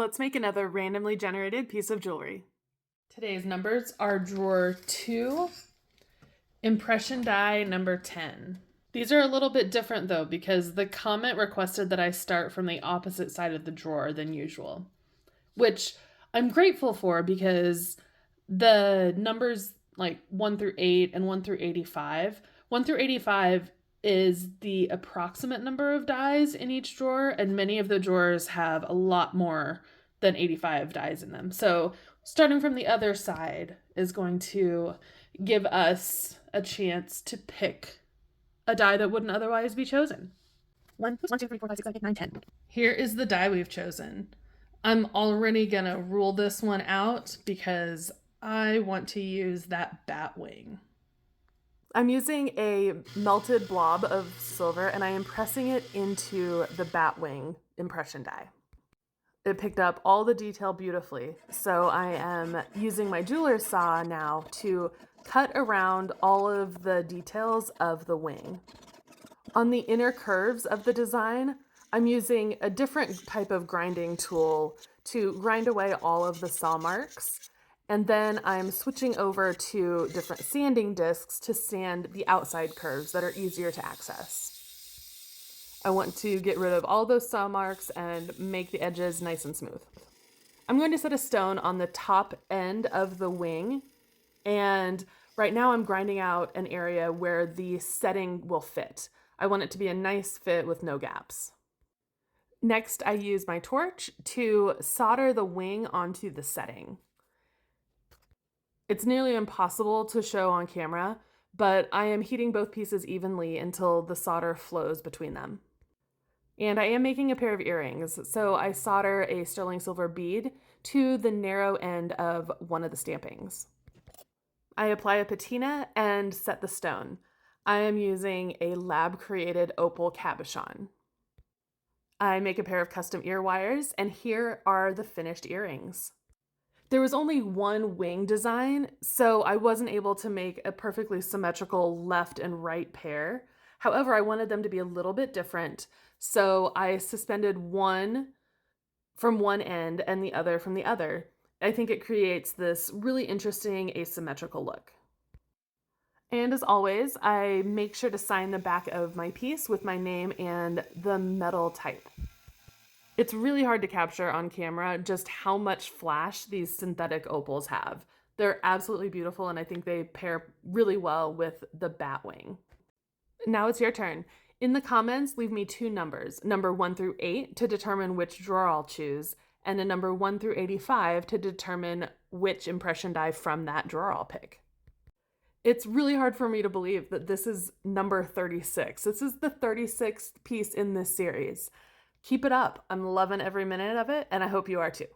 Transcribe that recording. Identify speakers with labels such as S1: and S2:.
S1: Let's make another randomly generated piece of jewelry.
S2: Today's numbers are drawer 2, impression die number 10. These are a little bit different though because the comment requested that I start from the opposite side of the drawer than usual, which I'm grateful for because the numbers like 1 through 8 and 1 through 85, 1 through 85 is the approximate number of dies in each drawer, and many of the drawers have a lot more than 85 dies in them. So starting from the other side is going to give us a chance to pick a die that wouldn't otherwise be chosen.
S1: 1, 2, 3, 4, 5, 6, 7, 8, 9, 10.
S2: Here is the die we've chosen. I'm already gonna rule this one out because I want to use that bat wing.
S1: I'm using a melted blob of silver and I am pressing it into the bat wing impression die. It picked up all the detail beautifully, so I am using my jeweler's saw now to cut around all of the details of the wing. On the inner curves of the design, I'm using a different type of grinding tool to grind away all of the saw marks, and then I'm switching over to different sanding discs to sand the outside curves that are easier to access. I want to get rid of all those saw marks and make the edges nice and smooth. I'm going to set a stone on the top end of the wing, and right now I'm grinding out an area where the setting will fit. I want it to be a nice fit with no gaps. Next, I use my torch to solder the wing onto the setting. It's nearly impossible to show on camera, but I am heating both pieces evenly until the solder flows between them. And I am making a pair of earrings, so I solder a sterling silver bead to the narrow end of one of the stampings. I apply a patina and set the stone. I am using a lab-created opal cabochon. I make a pair of custom ear wires, and here are the finished earrings. There was only one wing design, so I wasn't able to make a perfectly symmetrical left and right pair. However, I wanted them to be a little bit different, so I suspended one from one end and the other from the other. I think it creates this really interesting asymmetrical look. And as always, I make sure to sign the back of my piece with my name and the metal type. It's really hard to capture on camera just how much flash these synthetic opals have. They're absolutely beautiful, and I think they pair really well with the bat wing. Now it's your turn. In the comments, leave me 2 numbers, number 1 through 8 to determine which drawer I'll choose, and a number 1 through 85 to determine which impression die from that drawer I'll pick. It's really hard for me to believe that this is number 36. This is the 36th piece in this series. Keep it up. I'm loving every minute of it, and I hope you are too.